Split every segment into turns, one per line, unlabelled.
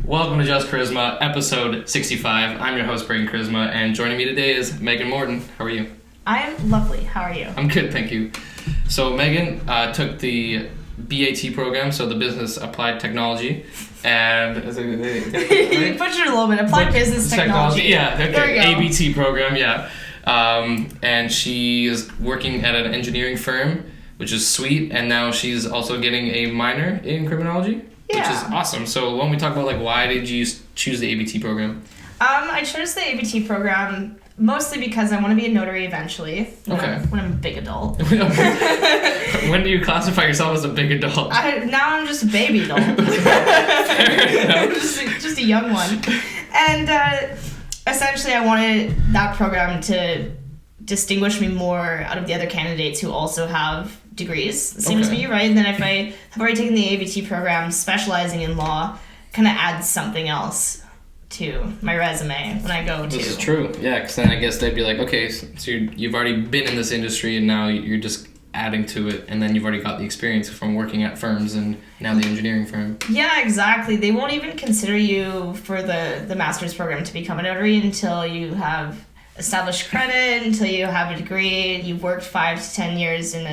Welcome to Just Koryzma, episode 65. I'm your host, Koryzma, and joining me today is Maegan Morton. How are you?
I'm lovely. How are you?
I'm good, thank you. So Maegan took the BAT program, so the Business Applied Technology, and...
You butchered a little bit. Applied Business Technology.
Yeah, okay.
There we go.
ABT program, yeah. And she is working at an engineering firm, which is sweet, and now she's also getting a minor in criminology.
Yeah.
Which is awesome. So when we talk about why did you choose the ABT program?
I chose the ABT program mostly because I want to be a notary eventually. When I'm a big adult.
When do you classify yourself as a big adult?
Now I'm just a baby adult. just a young one. And essentially I wanted that program to distinguish me more out of the other candidates who also have degrees, the same as me, right? And then if I have already taken the ABT program, specializing in law kind of adds something else to my resume when I go to...
This is true, yeah, because then I guess they'd be like, okay, so you've already been in this industry and now you're just adding to it, and then you've already got the experience from working at firms and now the engineering firm. Yeah,
exactly. They won't even consider you for the master's program to become a notary until you have established credit, until you have a degree, you've worked 5 to 10 years in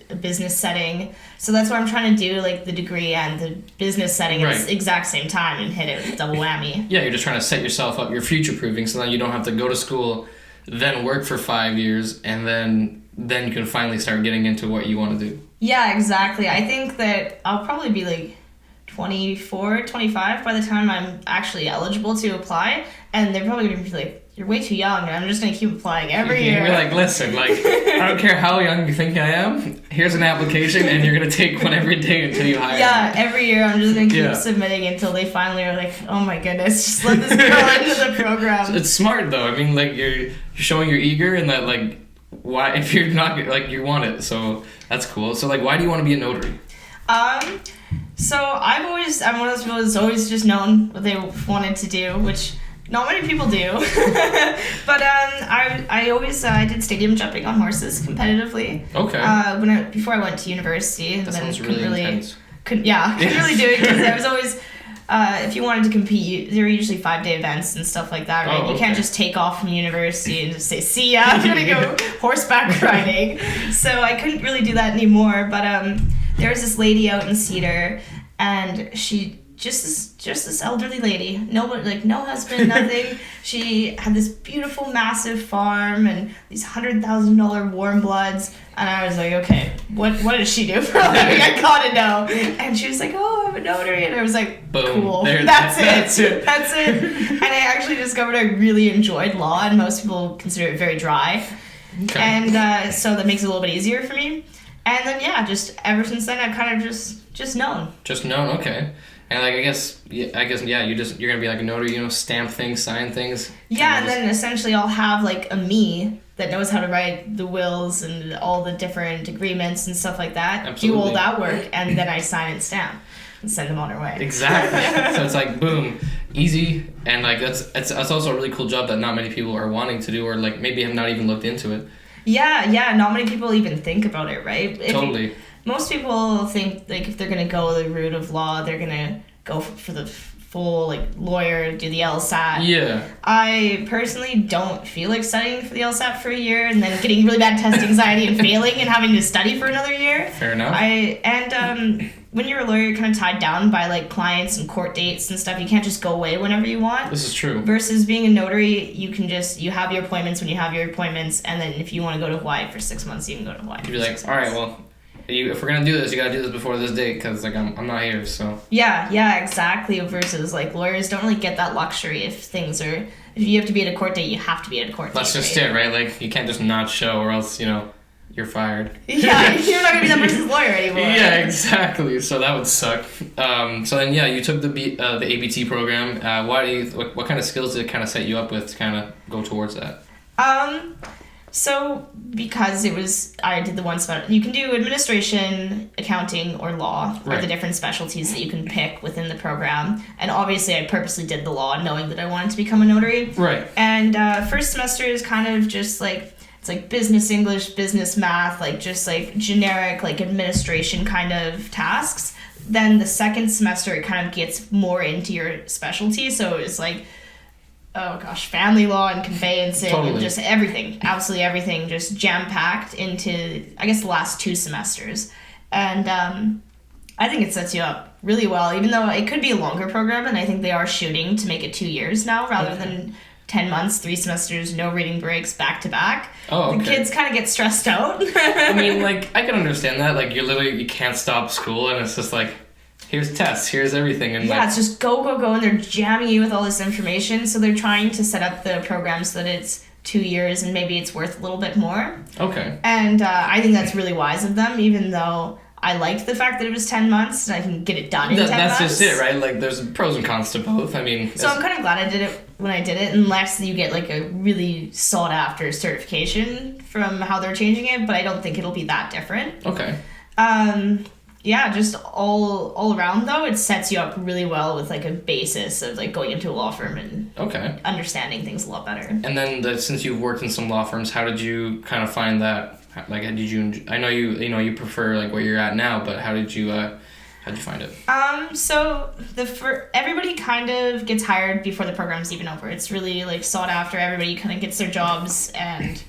a business setting. So that's what I'm trying to do, like the degree and the business setting at the exact same time and hit it with double whammy.
Yeah, you're just trying to set yourself up, you're future-proofing, so then you don't have to go to school, then work for 5 years, and then you can finally start getting into what you want to do. Yeah,
exactly. I think that I'll probably be like 24, 25 by the time I'm actually eligible to apply, and they're probably going to be like, you're way too young, and I'm just going to keep applying every year.
You're like, listen, I don't care how young you think I am, here's an application, and you're going to take one every day until you hire me.
Yeah, every year I'm just going to keep submitting until they finally are like, oh my goodness, just let this girl into the program.
It's smart, though. I mean, you're showing you're eager, and that, why, if you're not, you want it, so that's cool. So, why do you want to be a notary?
So I'm one of those people who's always just known what they wanted to do, which not many people do. But I did stadium jumping on horses competitively.
Okay.
Before I went to university, and
that
then
sounds really intense.
Couldn't really do it because I was always. If you wanted to compete, there were usually 5-day events and stuff like that, right? You can't just take off from university and just say, see ya, I'm gonna go horseback riding. So I couldn't really do that anymore, but there was this lady out in Cedar, and she just this elderly lady, no husband, nothing. She had this beautiful, massive farm and these $100,000 warm bloods, and I was like, okay, what does she do for a living? I gotta know. And she was like, oh, I'm a notary, and I was like,
boom,
cool, that's it. And I actually discovered I really enjoyed law, and most people consider it very dry.
Okay.
And so that makes it a little bit easier for me. And then just ever since then I've kind of just known.
Just known, okay. And I guess you're gonna be like a notary, stamp things, sign things.
Yeah, and then essentially I'll have a me that knows how to write the wills and all the different agreements and stuff like that.
Absolutely.
Do all that work, and then I sign and stamp and send them on their way.
Exactly. So it's boom, easy, and that's also a really cool job that not many people are wanting to do, or maybe have not even looked into it.
Yeah, not many people even think about it, right?
Totally.
Most people think if they're gonna go the route of law, they're gonna go for the full lawyer, do the LSAT.
Yeah. I
personally don't feel like studying for the LSAT for a year and then getting really bad test anxiety and failing and having to study for another year.
Fair enough.
When you're a lawyer, you're kind of tied down by clients and court dates and stuff. You can't just go away whenever you want.
This is true.
Versus being a notary, you can you have your appointments when you have your appointments, and then if you want to go to Hawaii for 6 months, you can go to Hawaii.
You'd be like, all right, well, if we're gonna do this, you gotta do this before this date, because I'm not here, so.
Yeah, exactly. Versus lawyers don't really get that luxury if you have to be at a court date, you have to be at a court date.
That's just it, right? You can't just not show, or else you're fired.
Yeah, you're not gonna be that person's lawyer anymore.
Yeah, exactly. So that would suck. So then, you took the ABT program. What kind of skills did it kind of set you up with to kind of go towards that?
So because I did the one you can do administration, accounting, or law, are the different specialties that you can pick within the program. And obviously I purposely did the law knowing that I wanted to become a notary.
Right.
And first semester is kind of just it's business English, business math, just generic administration kind of tasks. then the second semester it kind of gets more into your specialty. So it's like, oh gosh, family law and conveyancing and just everything, absolutely everything, just jam-packed into, I guess, the last 2 semesters. And I think it sets you up really well, even though it could be a longer program, and I think they are shooting to make it 2 years now rather than 10 months, 3 semesters, no reading breaks, back to back.
Oh, okay.
The kids kind of get stressed out.
I mean, like, I can understand that. Like, you can't stop school, and it's just like, here's tests, here's everything. And
yeah, it's just go, and they're jamming you with all this information. So they're trying to set up the program so that it's 2 years and maybe it's worth a little bit more.
Okay.
And I think that's really wise of them, even though I liked the fact that it was 10 months and I can get it done in 10 months.
That's just it, right? Like, there's pros and cons to both. I mean...
So I'm kind of glad I did it when I did it, unless you get, like, a really sought-after certification from how they're changing it, but I don't think it'll be that different.
Okay.
Yeah, just all around, though, it sets you up really well with, like, a basis of, like, going into a law firm and understanding things a lot better. And
then, since you've worked in some law firms, how did you kind of find that? Like, did you? I know you prefer like where you're at now, but how'd you find it?
So everybody kind of gets hired before the program's even over. It's really like sought after. Everybody kind of gets their jobs, and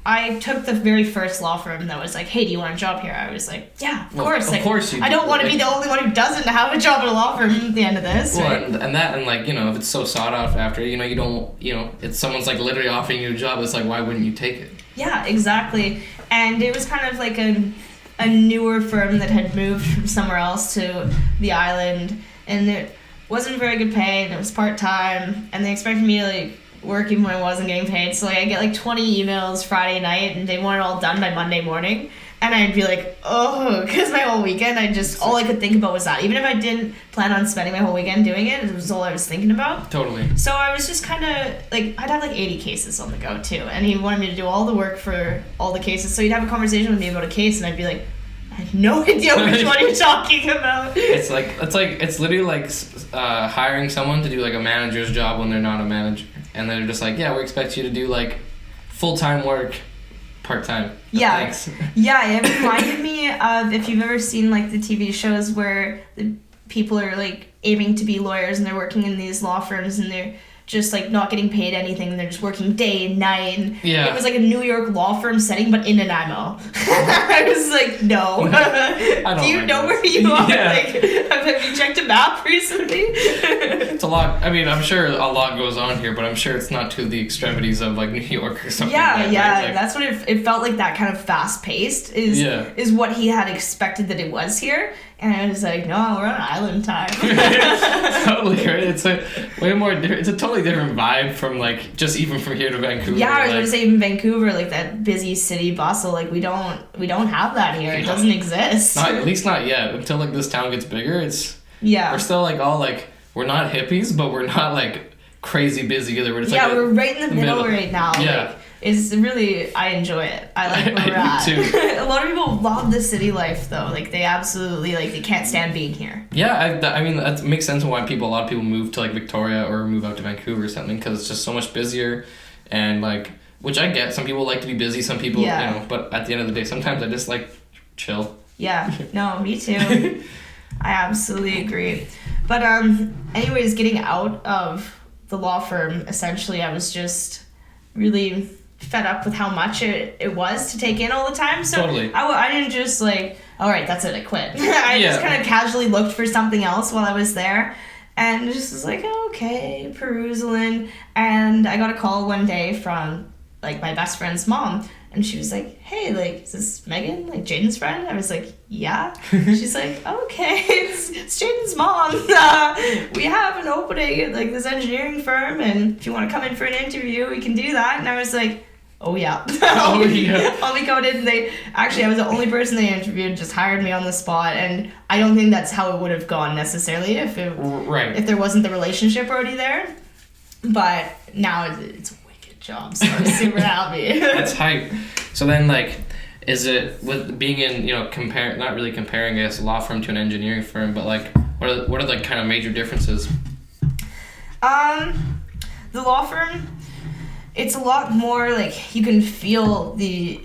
I took the very first law firm that was like, "Hey, do you want a job here?" I was like, "Yeah, of course."
Of course you do.
I don't want to be the only one who doesn't have a job at a law firm at the end of this.
Well,
right?
and like, if it's so sought after, you don't, it's someone's like literally offering you a job. It's like, why wouldn't you take it?
Yeah, exactly. And it was kind of like a newer firm that had moved from somewhere else to the island, and it wasn't very good pay, and it was part-time, and they expected me to like work even when I wasn't getting paid. So like I get like 20 emails Friday night, and they want it all done by Monday morning. And I'd be like, oh, because my whole weekend, all I could think about was that. Even if I didn't plan on spending my whole weekend doing it, it was all I was thinking about.
Totally.
So I was just kind of, like, I'd have like 80 cases on the go, too. And he wanted me to do all the work for all the cases. So he'd have a conversation with me about a case, and I'd be like, I have no idea which one you're talking about.
It's literally like hiring someone to do, like, a manager's job when they're not a manager. And they're just like, yeah, we expect you to do, like, full-time work. Part-time.
Yeah.
Thanks.
Yeah, it reminded me of, if you've ever seen like the TV shows where the people are like aiming to be lawyers and they're working in these law firms and they're just like not getting paid anything and they're just working day and night. And it was like a New York law firm setting, but in Nanaimo. I was like, no. Do you know where you are?
Yeah.
Like, have you checked a map recently?
It's a lot. I mean, I'm sure a lot goes on here, but I'm sure it's not to the extremities of like New York or something.
Yeah,
like that,
yeah.
right? Like,
that's what it felt like. That kind of fast paced is what he had expected that it was here. And I was like, no, we're on island time.
Totally, right? It's a way more. It's a totally different vibe from like just even from here to Vancouver.
Yeah, I was going to say even Vancouver, like that busy city bustle. Like we don't have that here. It doesn't exist.
At least not yet. Until like this town gets bigger, we're still like all like we're not hippies, but we're not like crazy busy either. We're just
we're right in the middle right now.
Yeah.
Like, it's really, I enjoy it. I like where we're at.
Too.
A lot of people love the city life though. Like they absolutely they can't stand being here.
Yeah, I mean that makes sense why a lot of people move to like Victoria or move out to Vancouver or something, because it's just so much busier, and like, which I get. Some people like to be busy. Some people, but at the end of the day, sometimes I just like chill.
Yeah. No, me too. I absolutely agree. But anyways, getting out of the law firm, essentially, I was just really fed up with how much it was to take in all the time. So
totally.
I didn't just like, all right, that's it, I quit. I just kind of casually looked for something else while I was there, and just was like, okay, peruseling. And I got a call one day from like my best friend's mom, and she was like, hey, like, is this Megan, like Jaden's friend? I was like, yeah. She's like, okay, it's Jaden's mom. We have an opening at like this engineering firm, and if you want to come in for an interview, we can do that. And I was like, oh yeah. I'll be coming in. I was the only person they interviewed, just hired me on the spot, and I don't think that's how it would have gone necessarily if there wasn't the relationship already there. But now it's a wicked job, so I'm super happy.
That's hype. So then, like, is it with being in, not really comparing, I guess, a law firm to an engineering firm, but like, what are like kind of major differences?
The law firm, it's a lot more like you can feel the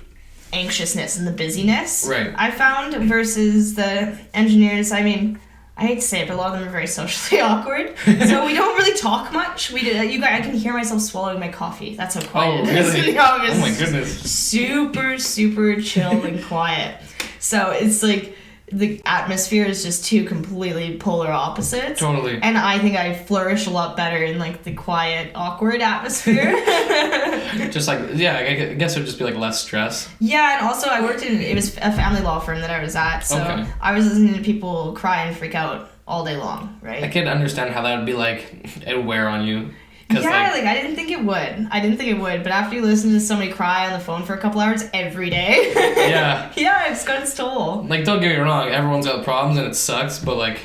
anxiousness and the busyness.
Right.
I found versus the engineers. I mean, I hate to say it, but a lot of them are very socially awkward. So we don't really talk much. I can hear myself swallowing my coffee. That's how quiet it is in the office.
Oh my goodness.
Super, super chill and quiet. So it's like the atmosphere is just two completely polar opposites.
Totally.
And I think I flourish a lot better in like the quiet, awkward atmosphere.
Just like, yeah, I guess it would just be like less stress.
Yeah, and also it was a family law firm that I was at, so I was listening to people cry and freak out all day long, right?
I could understand how that would be like, it would wear on you.
Yeah, like I didn't think it would, but after you listen to somebody cry on the phone for a couple hours every day, yeah, it's got its toll.
Like, don't get me wrong, everyone's got problems and it sucks, but like,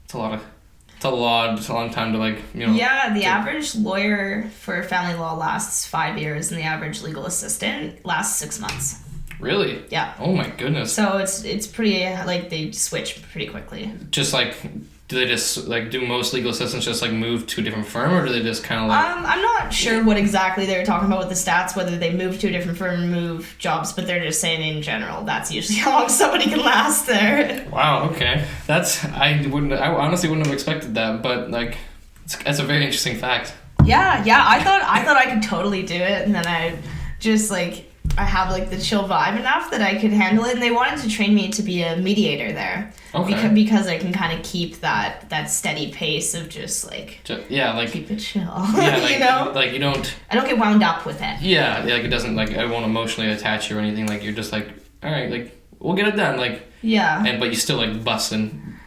it's a long time to like, you know.
Yeah, the average lawyer for family law lasts 5 years, and the average legal assistant lasts 6 months.
Really?
Yeah.
Oh my goodness.
So it's pretty, like, they switch pretty quickly.
Just like, do they just like, do most legal assistants just like move to a different firm, or do they just kind of like?
I'm not sure what exactly they were talking about with the stats, whether they move to a different firm, move jobs, but they're just saying in general that's usually how long somebody can last there.
Wow. Okay. I honestly wouldn't have expected that, but like, it's a very interesting fact.
Yeah. I thought I could totally do it, and then I just like. I have like the chill vibe enough that I could handle it, and they wanted to train me to be a mediator there.
Okay.
Because I can kind of keep that steady pace of just like
like
keep it chill.
Yeah, like
you know,
like you don't.
I don't get wound up with it.
Yeah, like it doesn't like, I won't emotionally attach you or anything. Like, you're just like, all right, like we'll get it done. Like,
yeah.
But you still like busting.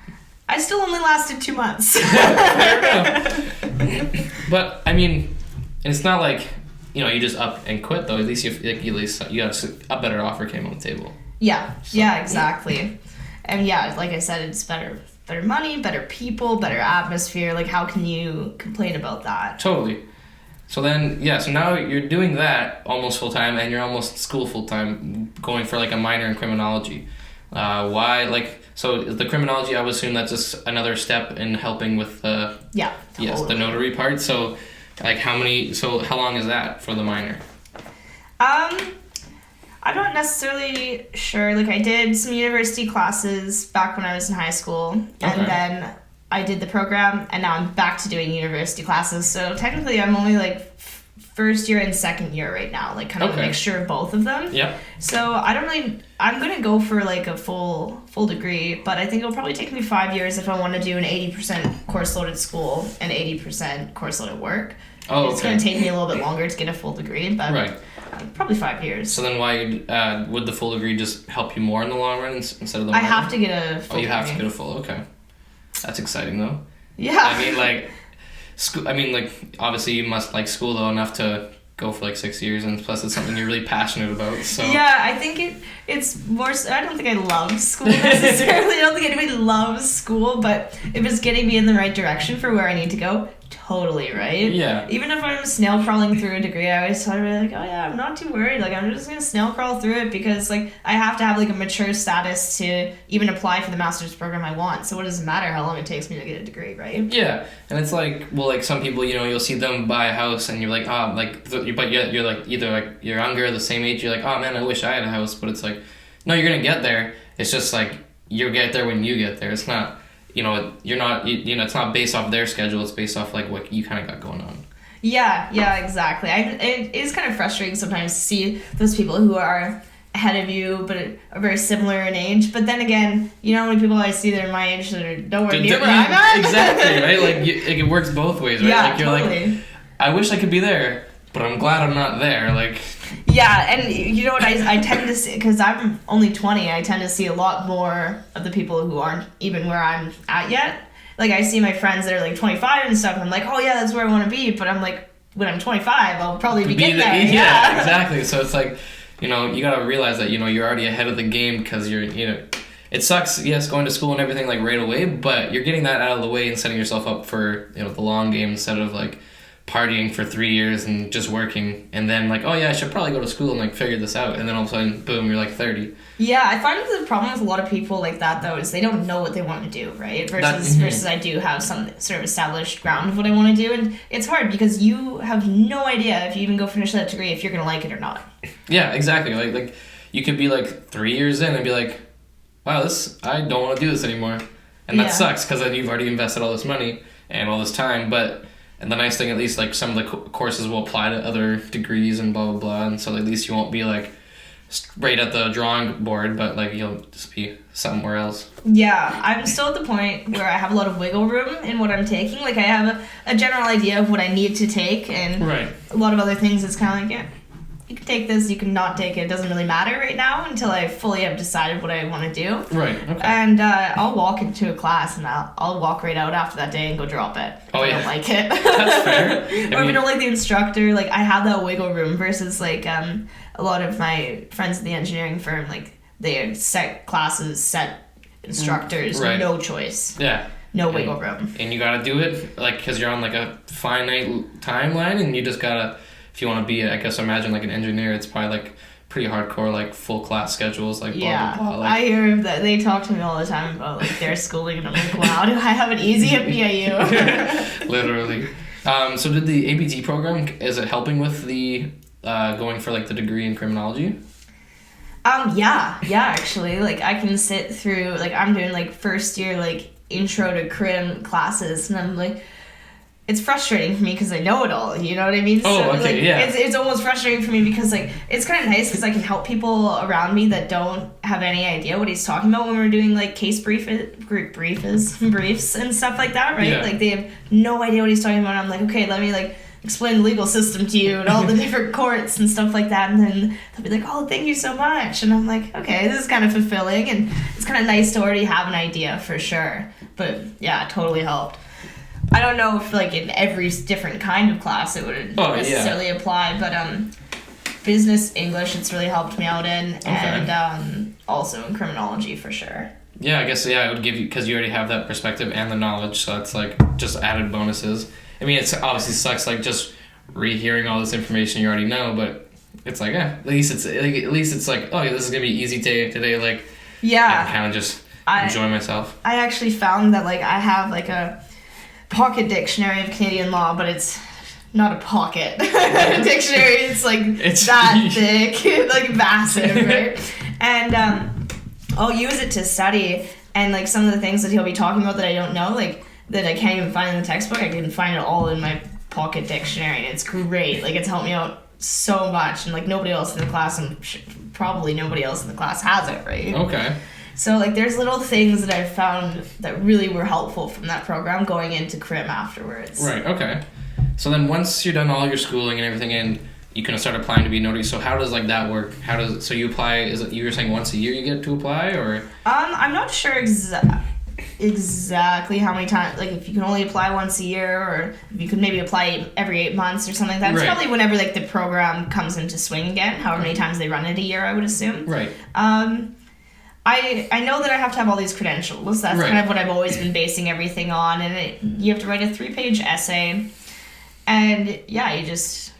I still only lasted 2 months.
Fair enough. But I mean, it's not like, you know, you just up and quit though. At least you got a better offer came on the table.
Yeah. So, yeah, exactly. And yeah, like I said, it's better money, better people, better atmosphere. Like, how can you complain about that?
Totally. So then, so now you're doing that almost full time, and you're almost school full time, going for like a minor in criminology. Why? Like, so the criminology, I would assume that's just another step in helping with the the notary part. So. Like, how long is that for the minor?
I'm not necessarily sure. Like, I did some university classes back when I was in high school, and then I did the program, and now I'm back to doing university classes. So technically, I'm only like first year and second year right now, like kind of a mixture of both of them.
Yeah.
So I'm gonna go for like a full degree, but I think it'll probably take me 5 years if I want to do an 80% course loaded school and 80% course loaded work. It's going to take me a little bit longer to get a full degree, but probably 5 years.
So then why would the full degree just help you more in the long run instead of the minor?
I have to get a full degree.
You have to get a full, okay. That's exciting though.
Yeah.
I mean, like, obviously you must like school though enough to go for like 6 years, and plus it's something you're really passionate about. So
yeah, I think it's more. I don't think I love school necessarily. I don't think anybody loves school, but if it's getting me in the right direction for where I need to go, totally, right?
Yeah.
Even if I'm snail crawling through a degree, I always try to be like, oh yeah, I'm not too worried. Like, I'm just gonna snail crawl through it because like I have to have like a mature status to even apply for the master's program I want. So what does it matter how long it takes me to get a degree, right?
Yeah, and it's like, well, like some people, you know, you'll see them buy a house and you're like, oh, like, but you're like either like you're younger, the same age, you're like, oh man, I wish I had a house, but it's like, no, you're gonna get there. It's just like you'll get there when you get there. It's not. You know, you're not, you know, it's not based off their schedule, it's based off, like, what you kind of got going on.
Yeah, exactly. It is kind of frustrating sometimes to see those people who are ahead of you, but are very similar in age. But then again, you know how many people I see that are my age that are nowhere near where I'm at?
Exactly, right? Like, it works both ways, right?
Yeah,
like, you're
totally.
Like, I wish I could be there, but I'm glad I'm not there, like...
Yeah, and you know what I tend to see, because I'm only 20, I tend to see a lot more of the people who aren't even where I'm at yet. Like, I see my friends that are like 25 and stuff, and I'm like, oh yeah, that's where I want to be, but I'm like, when I'm 25, I'll probably be getting there.
Yeah, exactly. So it's like, you know, you gotta realize that, you know, you're already ahead of the game, because you're, you know, it sucks, yes, going to school and everything, like, right away, but you're getting that out of the way and setting yourself up for, you know, the long game instead of, like, partying for 3 years and just working, and then like, oh yeah, I should probably go to school and like figure this out, and then all of a sudden, boom, you're like 30.
Yeah, I find the problem with a lot of people like that though is they don't know what they want to do, right? Versus I do have some sort of established ground of what I want to do, and it's hard because you have no idea if you even go finish that degree if you're gonna like it or not.
Yeah, exactly. Like you could be like 3 years in and be like, wow, I don't want to do this anymore. And that sucks, because then you've already invested all this money and all this time, and the nice thing, at least, like, some of the courses will apply to other degrees and blah, blah, blah, and so at least you won't be, like, right at the drawing board, but, like, you'll just be somewhere else.
Yeah, I'm still at the point where I have a lot of wiggle room in what I'm taking. Like, I have a general idea of what I need to take, and a lot of other things, it's kind of like, you can take this, you can not take it. It doesn't really matter right now until I fully have decided what I want to do.
Right, okay.
And I'll walk into a class and I'll walk right out after that day and go drop it. If I don't like it.
That's fair.
Or if I don't like the instructor, like, I have that wiggle room versus, like, a lot of my friends at the engineering firm, like, they have set classes, set instructors, no choice.
Yeah.
No wiggle room.
And you gotta do it, like, because you're on, like, a finite timeline, and you just gotta... If you want to be, I guess, imagine like an engineer, it's probably like pretty hardcore, like full class schedules, like blah, blah, blah. Like,
I hear that they talk to me all the time about like their schooling, and I'm like, wow, do I have it easy at BIU?
Literally. So did the ABT program, is it helping with the going for like the degree in criminology?
Yeah, actually, like I can sit through, like I'm doing like first year like intro to crim classes, and I'm like, it's frustrating for me because I know it all, you know what I mean? It's almost frustrating for me because, like, it's kind of nice because I can help people around me that don't have any idea what he's talking about when we're doing, like, case briefs and stuff like that, right?
Yeah.
Like, they have no idea what he's talking about. I'm like, okay, let me, like, explain the legal system to you and all the different courts and stuff like that, and then they'll be like, oh, thank you so much. And I'm like, okay, this is kind of fulfilling, and it's kind of nice to already have an idea for sure. But, yeah, it totally helped. I don't know if, like, in every different kind of class it would necessarily apply, but business English it's really helped me out in, and also in criminology for sure.
Yeah, I guess, it would give you, because you already have that perspective and the knowledge, so it's, like, just added bonuses. I mean, it obviously sucks, like, just rehearing all this information you already know, but it's like, at least it's like, oh, this is going to be easy today, like, I can kind of just enjoy myself. I actually found that, like, I have, like, a pocket dictionary of Canadian law, but it's not a pocket dictionary. It's like that thick, like massive, right? And I'll use it to study, and like some of the things that he'll be talking about that I don't know, like that I can't even find in the textbook, I can find it all in my pocket dictionary, and it's great. Like, it's helped me out so much, and like nobody else in the class, and probably nobody else in the class has it, right? Okay. So, like, there's little things that I've found that really were helpful from that program going into crim afterwards. Right, okay. So then once you're done all your schooling and everything, and you can start applying to be a notary, so how does, like, that work? So you apply, is it, you were saying once a year you get to apply, or? I'm not sure exactly how many times, like, if you can only apply once a year, or if you could maybe apply every 8 months or something like that. It's probably whenever, like, the program comes into swing again, however many times they run it a year, I would assume. Right. I know that I have to have all these credentials. That's kind of what I've always been basing everything on, and you have to write a 3-page essay, and yeah, you just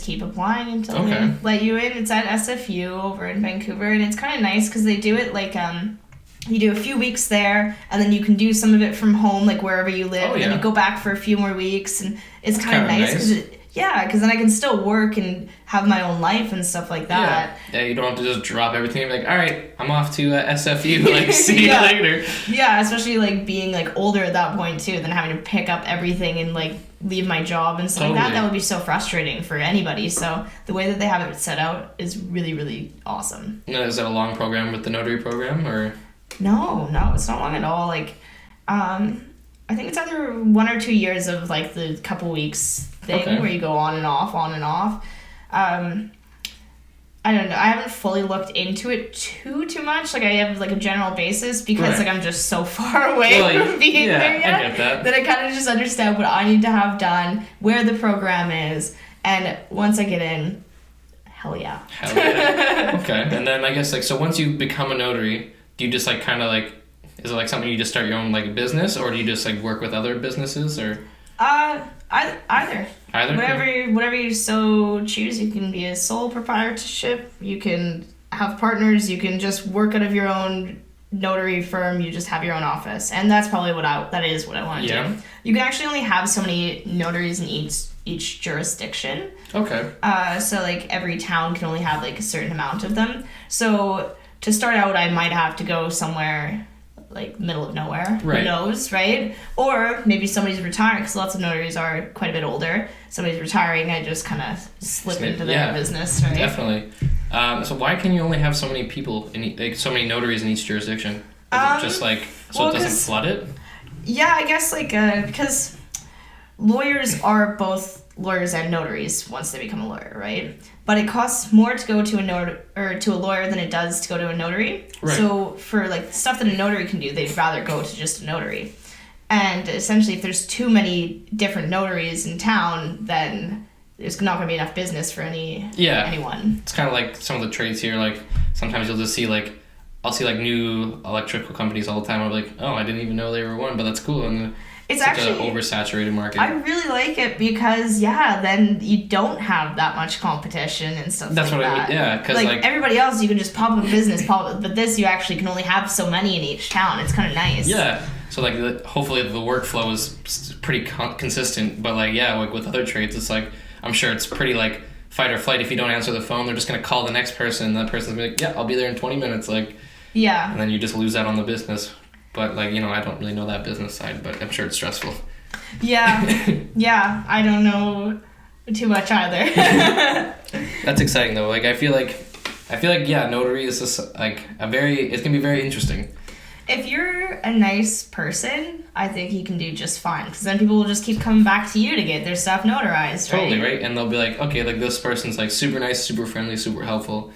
keep applying until they let you in. It's at SFU over in Vancouver, and it's kind of nice because they do it like you do a few weeks there, and then you can do some of it from home, like wherever you live, and then you go back for a few more weeks, and it's kind of nice because then I can still work and have my own life and stuff like that. Yeah, you don't have to just drop everything and be like, all right, I'm off to SFU, like, see you later. Yeah, especially, like, being, like, older at that point, too, than having to pick up everything and, like, leave my job and stuff like that. That would be so frustrating for anybody. So the way that they have it set out is really, really awesome. Now, is that a long program with the Notary program, or? No, it's not long at all. Like, I think it's either 1 or 2 years of, like, the couple weeks thing where you go on and off. I don't know. I haven't fully looked into it too much. Like, I have, like, a general basis because, like, I'm just so far away from being there yet. I get that I kind of just understand what I need to have done, where the program is, and once I get in, hell yeah. Okay. And then I guess, like, so once you become a notary, do you just, like, kind of, like, is it, like, something you just start your own, like, business, or do you just, like, work with other businesses, or? Either. Whatever you so choose. You can be a sole proprietorship. You can have partners. You can just work out of your own notary firm. You just have your own office, and that's probably what I want to do. You can actually only have so many notaries in each jurisdiction. Okay. So, like, every town can only have, like, a certain amount of them. So to start out, I might have to go somewhere
like middle of nowhere.
Right.
Who knows, right? Or maybe somebody's retiring, because lots of notaries are quite a bit older. Somebody's retiring, I just kind of slip into their business, right?
Definitely. So why can you only have so many people, so many notaries in each jurisdiction? Is it just like, so it doesn't flood it?
Yeah, I guess like, because lawyers are both lawyers and notaries once they become a lawyer, right? But it costs more to go to to a lawyer than it does to go to a notary.
Right.
So for like stuff that a notary can do, they'd rather go to just a notary. And essentially, if there's too many different notaries in town, then there's not going to be enough business for anyone. It's
kind of like some of the trades here. Like sometimes you'll just see like, I'll see like new electrical companies all the time. I'm like, oh, I didn't even know they were one, but that's cool. And it's actually an oversaturated market.
I really like it because, then you don't have that much competition and stuff
That's
like that.
That's what I mean, yeah. Cause
like everybody else, you can just pop up a business, but this you actually can only have so many in each town. It's kind of nice.
Yeah. So like hopefully the workflow is pretty consistent, but like with other trades, it's like I'm sure it's pretty like fight or flight. If you don't answer the phone, they're just gonna call the next person. And that person's gonna be like, yeah, I'll be there in 20 minutes. Like, yeah. And then you just lose out on the business. But like I don't really know that business side, but I'm sure it's stressful.
Yeah, yeah. I don't know too much either.
That's exciting though. Like I feel like notary is just like it's gonna be very interesting.
If you're a nice person, I think you can do just fine. Because then people will just keep coming back to you to get their stuff notarized, right?
Totally, right? And they'll be like, okay, like this person's like super nice, super friendly, super helpful.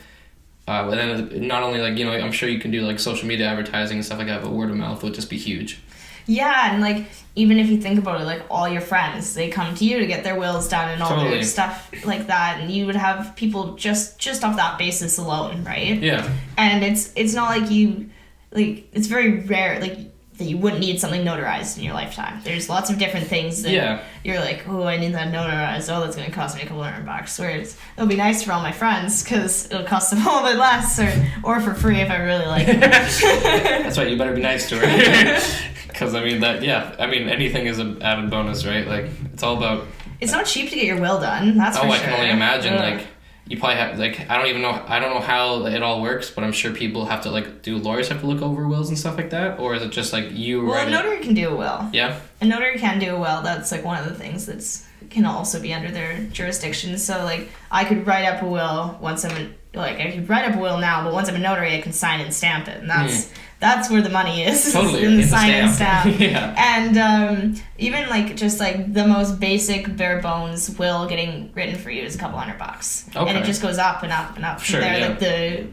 But then not only like, I'm sure you can do like social media advertising and stuff like that, but word of mouth would just be huge.
Yeah, and like even if you think about it, like all your friends, they come to you to get their wills done and all their stuff like that, and you would have people just off that basis alone, right?
Yeah.
And it's not like it's very rare that you wouldn't need something notarized in your lifetime. There's lots of different things that you're like, oh, I need that notarized. Oh, that's going to cost me $200. Whereas it'll be nice for all my friends because it'll cost them a little bit less or for free if I really like it.
That's right. You better be nice to her. Because, anything is an added bonus, right? Like, it's all about...
It's not cheap to get your will done, that's for sure.
Oh, I can only imagine, like... You probably have, like, I don't know how it all works, but I'm sure people have to, like, do lawyers have to look over wills and stuff like that? Or is it just, like,
Well, a notary can do a will.
Yeah?
A notary can do a will. That's, like, one of the things can also be under their jurisdiction. So, like, I could write up a will I could write up a will now, but once I'm a notary, I can sign and stamp it. And that's where the money is.
Totally.
In the sign and stamp.
Yeah.
And even like just like the most basic bare bones will getting written for you is $200.
Okay.
And it just goes up and up and up from there. Like the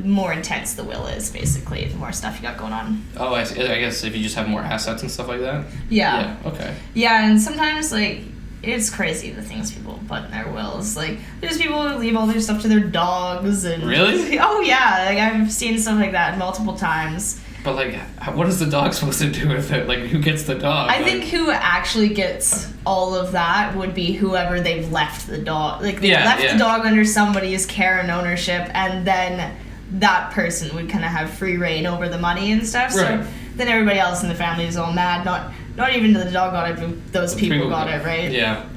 more intense the will is, basically, the more stuff you got going on.
Oh, I see. I guess if you just have more assets and stuff like that?
Yeah.
Yeah, okay.
Yeah, and sometimes like it's crazy the things people put in their wills. Like, there's people who leave all their stuff to their dogs and...
Really?
Oh, yeah. Like, I've seen stuff like that multiple times.
But, like, what is the dog supposed to do with it? Like, who gets the dog?
I think who actually gets all of that would be whoever they've left the dog. Like, they left the dog under somebody's care and ownership, and then that person would kind of have free reign over the money and stuff.
Right.
So then everybody else in the family is all mad. Not even the dog got it, but those people got it, right?
Yeah.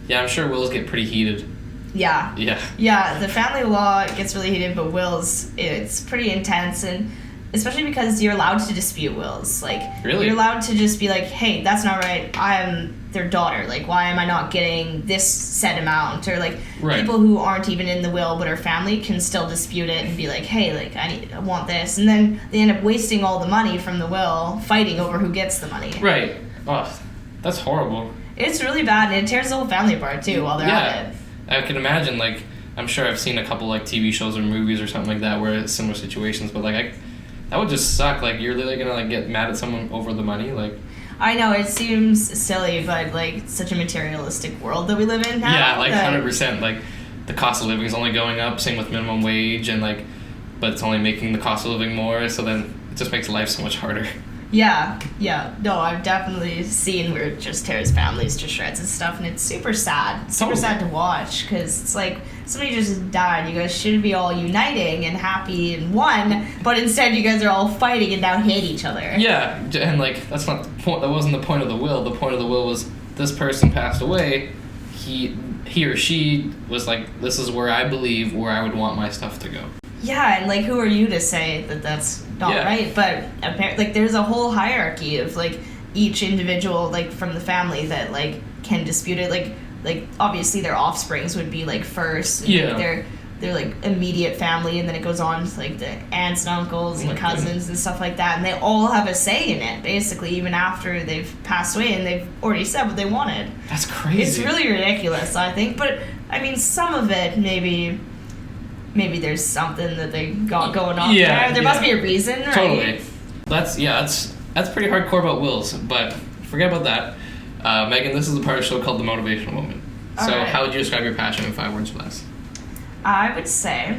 Yeah, I'm sure wills get pretty heated.
Yeah.
Yeah.
Yeah, the family law gets really heated, but wills, it's pretty intense, and especially because you're allowed to dispute wills. Like,
really?
You're allowed to just be like, hey, that's not right. I am their daughter. Like, why am I not getting this set amount? Or, like, people who aren't even in the will but are family can still dispute it and be like, hey, like, I want this. And then they end up wasting all the money from the will, fighting over who gets the money.
Right. Oh, that's horrible.
It's really bad, and it tears the whole family apart, too, while they're at it.
I can imagine, like, I'm sure I've seen a couple, like, TV shows or movies or something like that where it's similar situations, but, like, that would just suck. Like, you're literally gonna, like, get mad at someone over the money, like...
I know, it seems silly, but, like, it's such a materialistic world that we live in now.
Yeah, like, 100%. Like, the cost of living is only going up, same with minimum wage, and, like, but it's only making the cost of living more, so then it just makes life so much harder.
Yeah. No, I've definitely seen where it just tears families to shreds and stuff, and it's super sad. It's super sad to watch, because it's like, somebody just died. You guys should be all uniting and happy and one, but instead you guys are all fighting and now hate each other.
Yeah, and like, that's not the point. That wasn't the point of the will. The point of the will was, this person passed away, he or she was like, this is where I believe where I would want my stuff to go.
Yeah, and like, who are you to say that that's not right? But apparently, like, there's a whole hierarchy of like each individual, like, from the family that like can dispute it. Like obviously their offsprings would be like first. And, like, they're like immediate family, and then it goes on to like the aunts and uncles and cousins and stuff like that, and they all have a say in it basically, even after they've passed away and they've already said what they wanted.
That's crazy.
It's really ridiculous, I think. But I mean, some of it maybe there's something that they got going on there. There must be a reason, right?
Totally. That's pretty hardcore about wills, but forget about that. Maegan, this is the part of the show called the motivational moment. So how would you describe your passion in 5 words or less?
I would say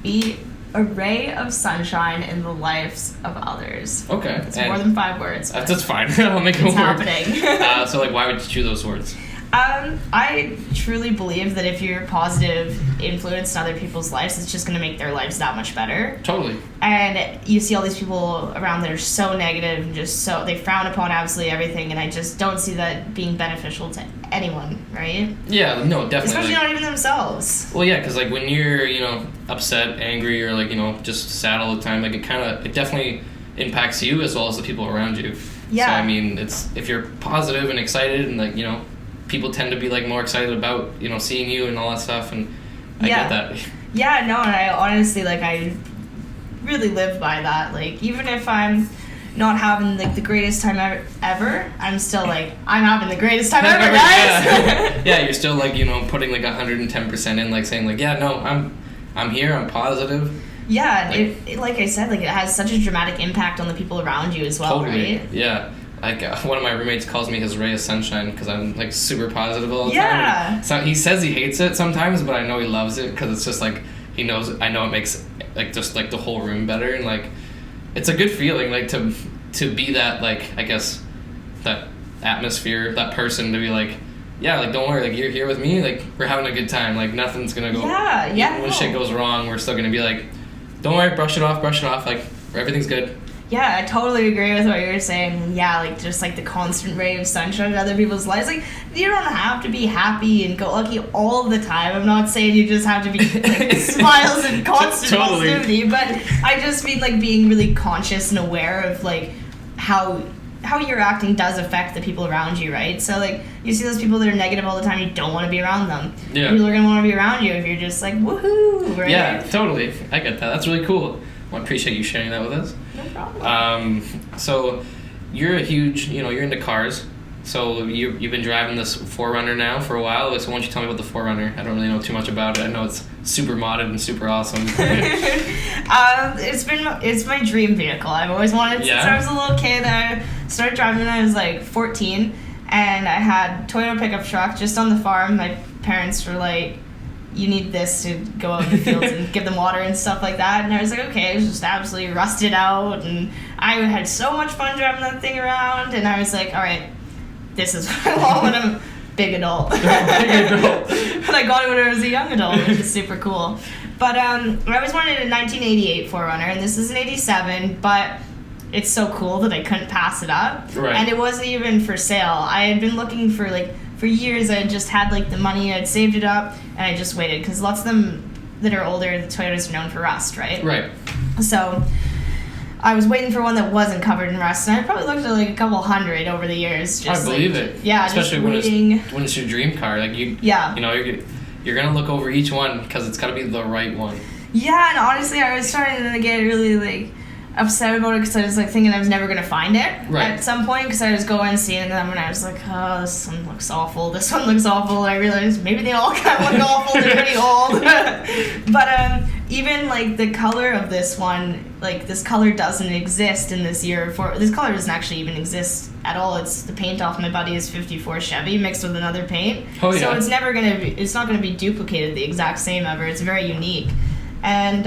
be a ray of sunshine in the lives of others.
Okay.
It's more than 5 words.
That's fine. I'll make it work.
It's happening.
So, like, why would you choose those words?
I truly believe that if you're a positive influence in other people's lives, it's just going to make their lives that much better.
Totally.
And you see all these people around that are so negative and just so, they frown upon absolutely everything, and I just don't see that being beneficial to anyone, right?
Yeah, no, definitely.
Especially not even themselves.
Well, yeah, because, like, when you're, upset, angry, or, like, just sad all the time, like, it definitely impacts you as well as the people around you.
Yeah.
So, I mean, if you're positive and excited and, like, people tend to be like more excited about seeing you and all that stuff, and I get that.
Yeah, no, and I honestly I really live by that. Like, even if I'm not having like the greatest time ever, I'm still like, I'm having the greatest time ever, guys.
Yeah, you're still like putting like 110% in, like saying like, yeah, no, I'm here, I'm positive.
Yeah, like I said, like it has such a dramatic impact on the people around you as well,
totally.
Right?
Yeah. Like, one of my roommates calls me his ray of sunshine because I'm, like, super positive all the time.
Yeah.
So he says he hates it sometimes, but I know he loves it because it's just, like, I know it makes, like, just, like, the whole room better. And, like, it's a good feeling, like, to be that, like, I guess, that atmosphere, that person to be, like, yeah, like, don't worry, like, you're here with me, like, we're having a good time. Like, nothing's going to go...
Yeah.
When shit goes wrong, we're still going to be, like, don't worry, brush it off, like, everything's good.
Yeah, I totally agree with what you were saying. Yeah, like, just, like, the constant ray of sunshine in other people's lives. Like, you don't have to be happy and go lucky all the time. I'm not saying you just have to be, like, smiles and constant positivity, but I just mean, like, being really conscious and aware of, like, how your acting does affect the people around you, right? So, like, you see those people that are negative all the time, you don't want to be around them. Yeah. People are going to want to be around you if you're just, like, woohoo, right?
Yeah, totally. I get that. That's really cool. Well, I appreciate you sharing that with us.
No problem.
So you're a huge, you're into cars. So you've been driving this forerunner now for a while. So why don't you tell me about the forerunner? I don't really know too much about it. I know it's super modded and super awesome.
It's my dream vehicle. I've always wanted since I was a little kid. I started driving when I was like 14, and I had Toyota pickup truck just on the farm. My parents were like, you need this to go out in the fields and give them water and stuff like that. And I was like, okay, it was just absolutely rusted out. And I had so much fun driving that thing around. And I was like, all right, this is what I want when I'm a big adult. But I got it when I was a young adult, which is super cool. But I always wanted a 1988 forerunner, and this is an 87, but it's so cool that I couldn't pass it up.
Right.
And it wasn't even for sale. I had been looking for years. I had just had the money, I'd saved it up, and I just waited, because lots of them that are older, the Toyotas are known for rust, right?
Right.
So I was waiting for one that wasn't covered in rust, and I probably looked at a couple hundred over the years. Just,
I believe it.
Yeah,
especially when it's your dream car. You're gonna look over each one because it's gotta be the right one.
Yeah, and honestly, I was starting to get really upset about it because I was thinking I was never gonna find it at some point, because I was going seeing them and I was like, oh, this one looks awful, this one looks awful, and I realized maybe they all kind of look awful, they're pretty old. But even the color of this one, this color doesn't exist in this year. This color doesn't actually even exist at all. It's the paint off my buddy's 54 Chevy mixed with another paint. Oh, yeah. So it's not gonna be duplicated the exact same ever. It's very unique. And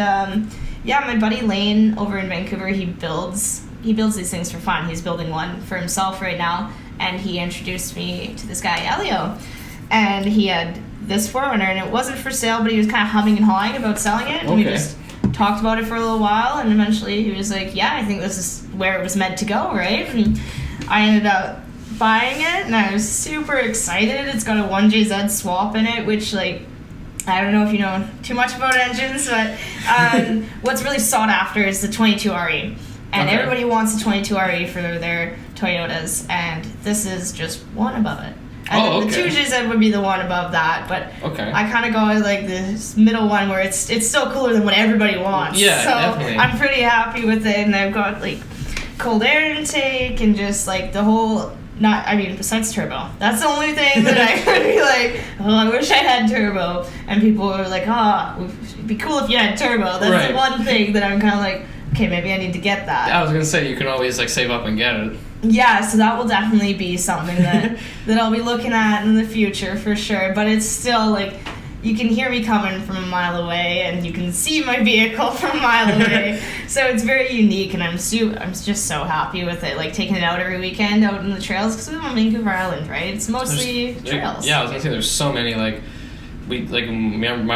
my buddy Lane over in Vancouver, he builds these things for fun. He's building one for himself right now, and he introduced me to this guy, Elio. And he had this forerunner, and it wasn't for sale, but he was kind of humming and hawing about selling it. And we just talked about it for a little while, and eventually he was like, yeah, I think this is where it was meant to go, right? And I ended up buying it, and I was super excited. It's got a 1JZ swap in it, which, I I don't know if you know too much about engines, but what's really sought after is the 22RE. And everybody wants the 22RE for their Toyotas, and this is just one above it. And the 2JZ would be the one above that, but I kind of go with like this middle one where it's still cooler than what everybody wants.
Yeah,
so
definitely.
I'm pretty happy with it, and I've got like cold air intake and just like the whole. Besides turbo. That's the only thing that I could be like, oh, I wish I had turbo. And people were like, it'd be cool if you had turbo. That's the one thing that I'm kind of like, okay, maybe I need to get that.
I was going to say, you can always like save up and get it.
Yeah, so that will definitely be something that I'll be looking at in the future for sure. But it's still like, you can hear me coming from a mile away, and you can see my vehicle from a mile away. So it's very unique, and I'm just so happy with it. Like taking it out every weekend out in the trails, because we live on Vancouver Island, right? It's mostly trails.
Yeah, I was gonna say there's so many my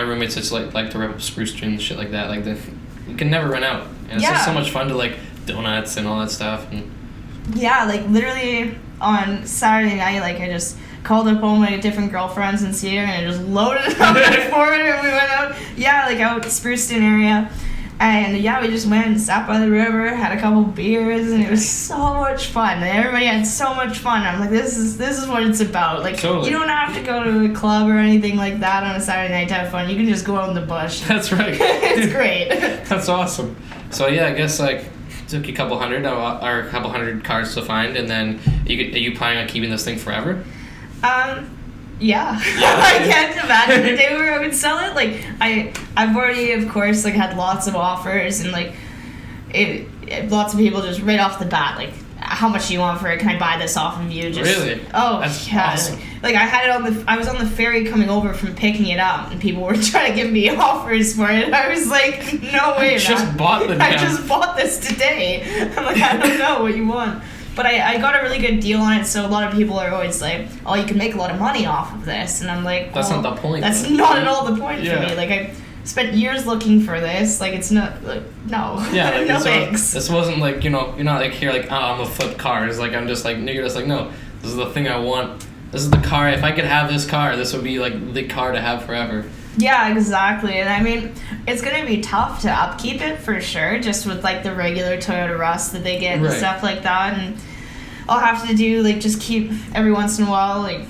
roommates just like to rip up spruce trees and shit like that. Like you can never run out, and it's just so much fun to like donuts and all that stuff. And
yeah, like literally on Saturday night, like I just called up all my different girlfriends in Cedar, and I just loaded it up in a forerunner, and we went out, out Spruceton area, and we just went and sat by the river, had a couple beers, and it was so much fun, and everybody had so much fun. I'm like, this is what it's about. Like,
totally.
You don't have to go to a club or anything like that on a Saturday night to have fun. You can just go out in the bush.
That's right.
It's great.
That's awesome. So yeah, I guess like took you a couple hundred cars to find, and then are you planning on keeping this thing forever?
Yeah. I can't imagine the day where I would sell it. Like, I've already, of course, like, had lots of offers, and, like, lots of people just right off the bat, like, how much do you want for it? Can I buy this off of you?
Really?
Oh,
that's
yeah.
Awesome.
Like, I was on the ferry coming over from picking it up, and people were trying to give me offers for it. I was like, no way,
I just bought
this today. I'm like, I don't know what you want. But I got a really good deal on it, so a lot of people are always like, oh, you can make a lot of money off of this. And I'm like,
that's not the point.
That's not at all the point for me. Like, I spent years looking for this. Like, it's not, like, no.
Yeah, like,
no thanks.
This wasn't like, you're not like here like, oh, I'm gonna flip cars. Like, I'm just like, nigga, just like, no, this is the thing I want. This is the car. If I could have this car, this would be like the car to have forever.
Yeah, exactly. And I mean, it's going to be tough to upkeep it for sure, just with like the regular Toyota rust that they get and stuff like that. And I'll have to do like just keep every once in a while, like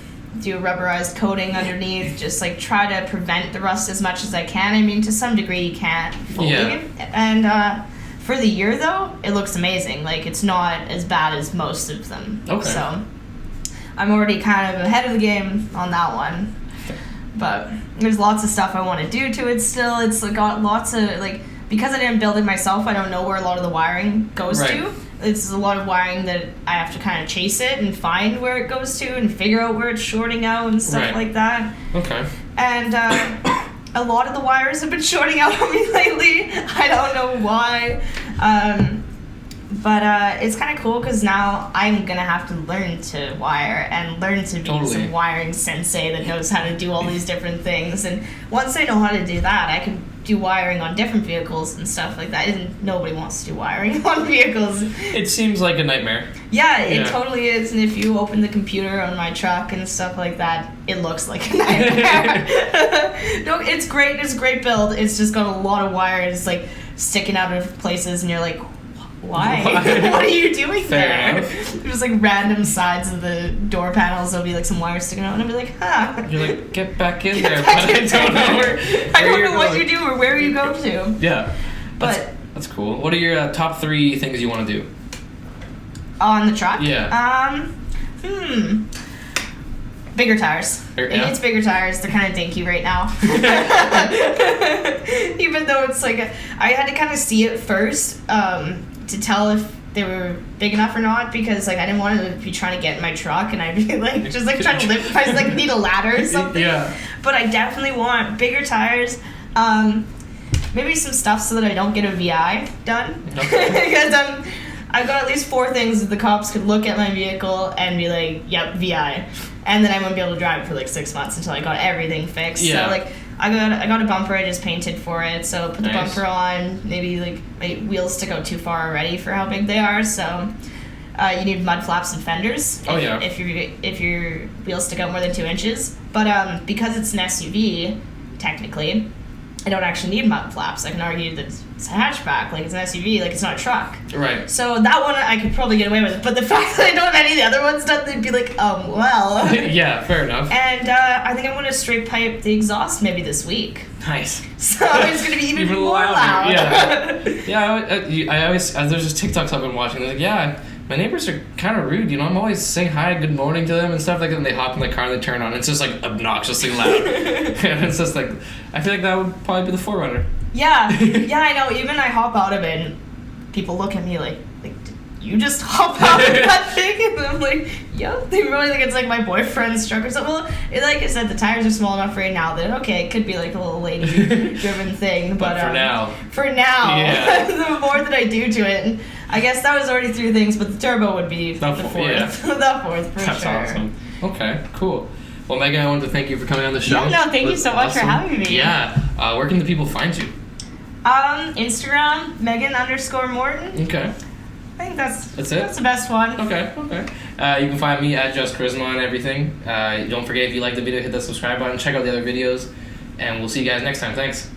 do a rubberized coating underneath, just like try to prevent the rust as much as I can. I mean, to some degree you can't fully.
Yeah.
And for the year though, it looks amazing. Like, it's not as bad as most of them.
Okay.
So I'm already kind of ahead of the game on that one. But there's lots of stuff I want to do to it still. It's got lots of, like, because I didn't build it myself, I don't know where a lot of the wiring goes to. It's a lot of wiring that I have to kind of chase it and find where it goes to and figure out where it's shorting out and stuff like that.
Okay.
And a lot of the wires have been shorting out on me lately. I don't know why. But it's kind of cool because now I'm going to have to learn to wire and learn to be some wiring sensei that knows how to do all these different things. And once I know how to do that, I can do wiring on different vehicles and stuff like that. And nobody wants to do wiring on vehicles.
It seems like a nightmare.
Yeah, it totally is. And if you open the computer on my truck and stuff like that, it looks like a nightmare. No, it's great. It's a great build. It's just got a lot of wires like sticking out of places, and you're like, why? What are you doing there? There's like random sides of the door panels. There'll be like some wires sticking out, and I'll be like, huh.
You're like, get back in there, but I don't know
I don't know what you do or where you go to.
Yeah,
but
that's cool. What are your top 3 things you want to do
on the truck?
Yeah.
Bigger tires. It needs bigger tires. They're kind of dinky right now. Even though it's like I had to kind of see it first to tell if they were big enough or not, because like I didn't want to be trying to get in my truck and I'd be like just like trying to lift if I like need a ladder or something.
Yeah.
But I definitely want bigger tires. Maybe some stuff so that I don't get a VI done. Okay. Because I've got at least 4 things that the cops could look at my vehicle and be like, yep, VI. And then I wouldn't be able to drive it for like 6 months until I got everything fixed. Yeah. So like I got a bumper I just painted for it. So put the bumper on. Maybe like my wheels stick out too far already for how big they are. So you need mud flaps and fenders. If your wheels stick out more than 2 inches. But because it's an SUV, technically, I don't actually need mud flaps. I can argue that it's a hatchback, like it's an SUV, like it's not a truck.
Right.
So that one I could probably get away with. But the fact that I don't have any of the other ones done, they'd be like, well.
Yeah, fair enough.
And I think I'm going to straight pipe the exhaust maybe this week.
Nice.
So it's going to be even more loud.
Yeah. Yeah, I always, there's just TikToks I've been watching. They're like, yeah, my neighbors are kind of rude, I'm always saying hi, good morning to them and stuff like that, and they hop in the car and they turn on. It's just like obnoxiously loud. And it's just like, I feel like that would probably be the forerunner.
Yeah, I know. Even I hop out of it and people look at me like did you just hop out of that thing? And I'm like, yeah. They really think it's like my boyfriend's truck or something. Well, like I said, the tires are small enough right now that, okay, it could be like a little lady-driven thing. But
for now.
Yeah. The more that I do to it, and I guess that was already 3 things, but the turbo would be the 4th. Yeah. The 4th, for
That's
sure.
That's awesome. Okay, cool. Well, Maegan, I wanted to thank you for coming on the show.
Yeah, no, thank you so much for having me.
Yeah. Where can the people find you?
Instagram, Maegan_Morton.
Okay.
I think that's it. That's the best one.
Okay. You can find me at Just Koryzma on everything. Don't forget, if you like the video, hit that subscribe button, check out the other videos, and we'll see you guys next time. Thanks.